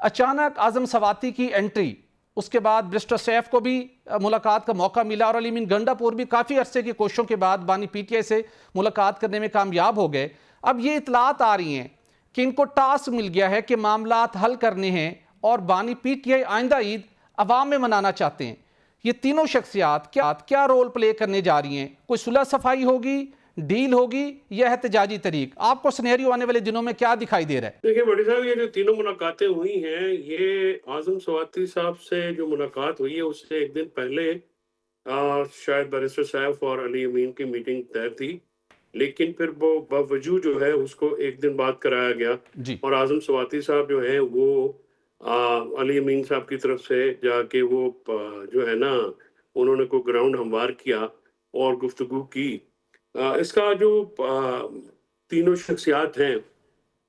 अचानक आजम सवाती की एंट्री, उसके बाद बैरिस्टर सैफ को भी मुलाकात का मौका मिला और अली मीन गंडापुर भी काफ़ी अरसे की कोशिशों के बाद बानी पीटीआई से मुलाकात करने में कामयाब हो गए। अब ये इतलात आ रही हैं कि इनको टास्क मिल गया है कि मामलात हल करने हैं और बानी पीटीआई आइंदा ईद अवाम में मनाना चाहते हैं। ये तीनों शख्सियात क्या रोल प्ले करने जा रही हैं? कोई सुलह सफाई होगी, डील होगी या एहतजाजी तरीक? आपको सिनेरियो आने वाले दिनों में क्या दिखाई दे रहा है? देखिए बड़ी साहब, ये जो तीनों मुलाकातें हुई हैं, ये आजम सवाती साहब से जो मुलाकात हुई है उससे एक दिन पहले शायद बैरिस्टर सैफ और अली अमीन की मीटिंग तय थी, लेकिन फिर वो बावजूद जो है उसको एक दिन बाद कराया गया। जी। और आजम सवाती साहब जो है वो अली अमीन साहब की तरफ से जाके वो जो है ना, उन्होंने को ग्राउंड हमवार किया और गुफ्तगू की। इसका जो तीनों शख्सियात हैं,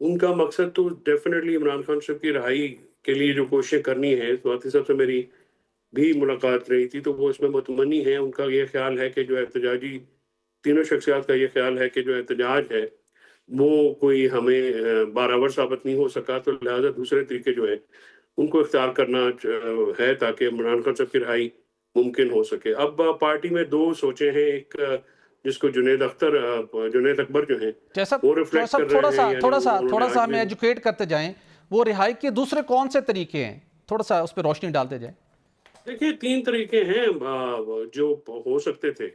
उनका मकसद तो डेफिनेटली इमरान खान साहब की रहाई के लिए जो कोशिशें करनी है। स्वाति साहब से मेरी भी मुलाकात रही थी, तो वो इसमें मुतमनी है। उनका ये ख्याल है कि जो एहतजाजी, तीनों शख्सियात का ये ख्याल है कि जो एहतजाज है वो कोई हमें बारावर साबित नहीं हो सका, तो लिहाजा दूसरे तरीके जो है उनको इख्तियार करना है ताकि इमरान खान साहब की रहाई मुमकिन हो सके। अब पार्टी में दो सोचे हैं, एक जिसको जुनैद अकबर जो है जैसा वो रिफ्लेक्ट कर रहे हैं, यानी थोड़ा उन्होंने सा आज हमें भी। एजुकेट करते जाएं, वो रिहाई के दूसरे कौन से तरीके हैं? थोड़ा सा उस पर रोशनी डालते जाएं। देखिए, 3 तरीके हैं जो हो सकते थे।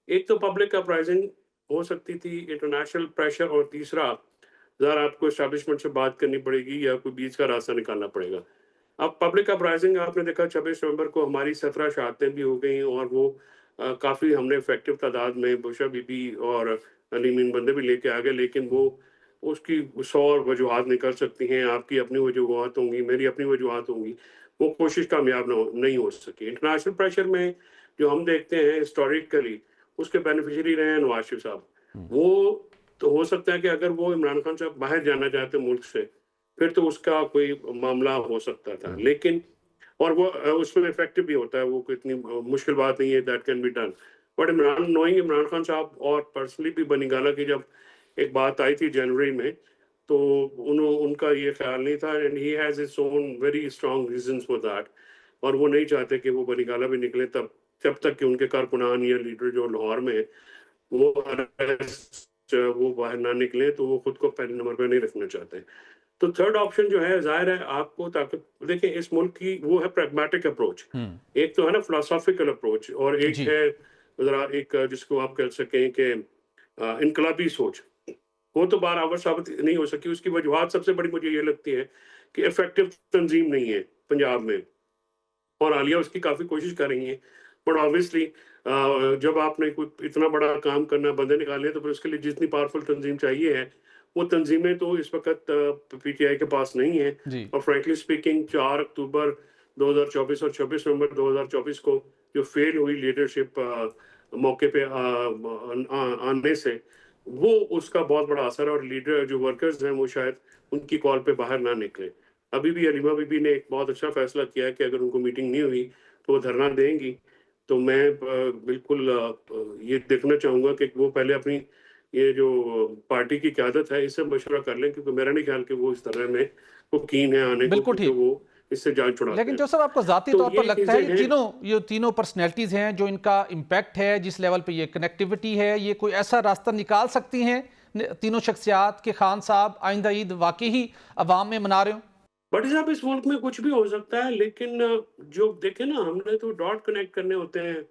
एक तो पब्लिक अपराइज़िंग हो सकती थी, इंटरनेशनल प्रेशर, और तीसरा ज़रा आपको एस्टेब्लिशमेंट से बात करनी पड़ेगी या कोई बीच का रास्ता निकालना पड़ेगा। अब पब्लिक अपराइज़िंग आपने देखा 26 नवंबर को हमारी 17 शहादतें भी हो गई, और वो काफ़ी हमने इफ़ेक्टिव तादाद में बुशरा बीबी और अली मीन बंदे भी लेके आ गए, लेकिन वो उसकी 100 वजूहात निकल सकती हैं। आपकी अपनी वजूहात होंगी, मेरी अपनी वजूहात होंगी। वो कोशिश कामयाब नहीं हो सकी। इंटरनेशनल प्रेशर में जो हम देखते हैं हिस्टोरिकली, उसके बेनिफिशियरी रहे हैं नवाज शरीफ साहब। वो तो हो सकता है कि अगर वो इमरान खान साहब बाहर जाना चाहते मुल्क से, फिर तो उसका कोई मामला हो सकता था, लेकिन और वो उसमें इफेक्टिव भी होता है, वो कोई इतनी मुश्किल बात नहीं है, that can be done. But Imran Khan साहब और पर्सनली भी बनी गाला की जब एक बात आई थी जनवरी में, तो उनका ये ख्याल नहीं था, and he has his own very strong reasons for that. और वो नहीं चाहते कि वो बनी गाला भी निकले तब जब तक कि उनके कारकुनान या लीडर जो लाहौर में है, वो अरेस्ट वो बाहर ना निकले, तो वो खुद को पहले नंबर पे नहीं रखना चाहते। तो थर्ड ऑप्शन जो है, ज़ाहिर है आपको ताकत, देखिए इस मुल्क की वो है प्रैग्मेटिक अप्रोच। एक तो है ना फिलोसॉफिकल अप्रोच, और एक जी। है ज़रा एक जिसको आप कह सकें कि इनकलाबी सोच। वो तो बराबर साबित नहीं हो सकी। उसकी वजूहात सबसे बड़ी मुझे ये लगती है कि इफेक्टिव तंजीम नहीं है पंजाब में, और आलिया उसकी काफ़ी कोशिश कर रही हैं। बट ऑब्वियसली जब आपने कोई इतना बड़ा काम करना, बंदे निकाले, तो फिर उसके लिए जितनी पावरफुल तंजीम चाहिए है, वो तंजीमें तो इस वक़्त पीटीआई के पास नहीं है। जी। और फ्रैंकली स्पीकिंग 4 अक्टूबर 2024 और 26 नवंबर 2024 को जो फेल हुई लीडरशिप मौके पे आने से, वो उसका बहुत बड़ा असर है, और लीडर जो वर्कर्स हैं वो शायद उनकी कॉल पे बाहर ना निकले। अभी भी अलीमा बीबी ने एक बहुत अच्छा फैसला किया है कि अगर उनको मीटिंग नहीं हुई तो वो धरना देंगी। तो मैं बिल्कुल ये देखना चाहूँगा कि वो पहले अपनी ये जो पार्टी की क़यादत है इससे मशवरा कर लें, क्योंकि मेरा नहीं ख्याल कि वो इस तरह में वो कीन है आने को, बिल्कुल क्योंकि ठीक। वो इससे जान छुड़ाते लेकिन हैं। जो सब आपको ज़ाती तो तौर पर ये लगता है चीज़ें हैं। ये तीनों पर्सनैलिटीज़ हैं जो इनका इम्पैक्ट है, जिस लेवल पे ये कनेक्टिविटी है, ये कोई ऐसा रास्ता निकाल सकती हैं तीनों शख्सियात के खान साहब आइंदा ईद वाकई ही अवाम में मना रहे हो? बट साहब, इस मुल्क में कुछ भी हो सकता है, लेकिन जो देखे ना, हमने तो डॉट कनेक्ट करने होते हैं।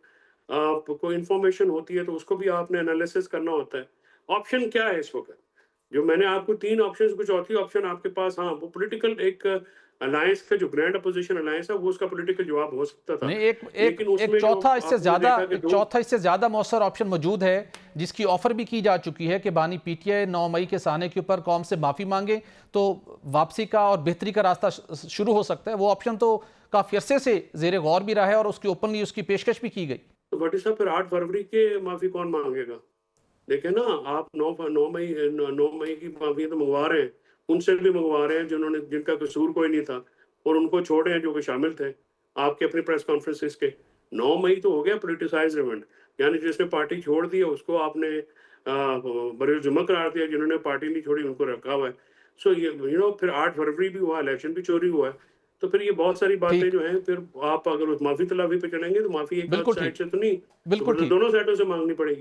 कोई इंफॉर्मेशन होती है तो उसको भी आपने एनालिसिस करना होता है। ऑप्शन क्या है इस वक्त? जो मैंने आपको 3 ऑप्शंस, कुछ चौथी ऑप्शन आपके पास, हाँ, वो पॉलिटिकल एक अलायंस का जो ग्रैंड अपोजिशन अलायंस है, वो उसका पॉलिटिकल जवाब हो सकता था। नहीं, एक एक लेकिन एक उसमें जो चौथा इससे आपने ज्यादा देखा कि एक दो। चौथा इससे ज्यादा मौसर ऑप्शन मौजूद है, जिसकी ऑफर भी की जा चुकी है कि बानी पीटीआई 9 मई के साने के ऊपर कौम से माफी मांगे तो वापसी का और बेहतरी का रास्ता शुरू हो सकता है। वो ऑप्शन तो काफी अरसे से जेर गौर भी रहा है और उसकी ओपनली उसकी पेशकश भी की गई। तो भट्टी साहब, फिर 8 फरवरी के माफी कौन मांगेगा? देखे ना, आप 9 मई की माफी तो मंगवा रहे हैं, उनसे भी मंगवा रहे हैं जिनका कसूर कोई नहीं था, और उनको छोड़े हैं जो कि शामिल थे आपके अपनी प्रेस कॉन्फ्रेंसिस के। 9 मई तो हो गया पोलिटिसाइज इवेंट, यानी जिसने पार्टी छोड़ दी है उसको आपने बरील जुम्मा करार दिया, जिन्होंने पार्टी नहीं छोड़ी उनको रखा हुआ है। सो ये फिर 8 फरवरी भी हुआ, इलेक्शन भी चोरी हुआ है। तो फिर ये बहुत सारी बातें ठीक। जो हैं, फिर आप अगर उस माफी तलाफी पे चढ़ेंगे तो माफी एक आध बिल्कुल साइड ठीक। से तो नहीं, तो बिल्कुल फिर तो ठीक। दोनों साइडों से मांगनी पड़ेगी।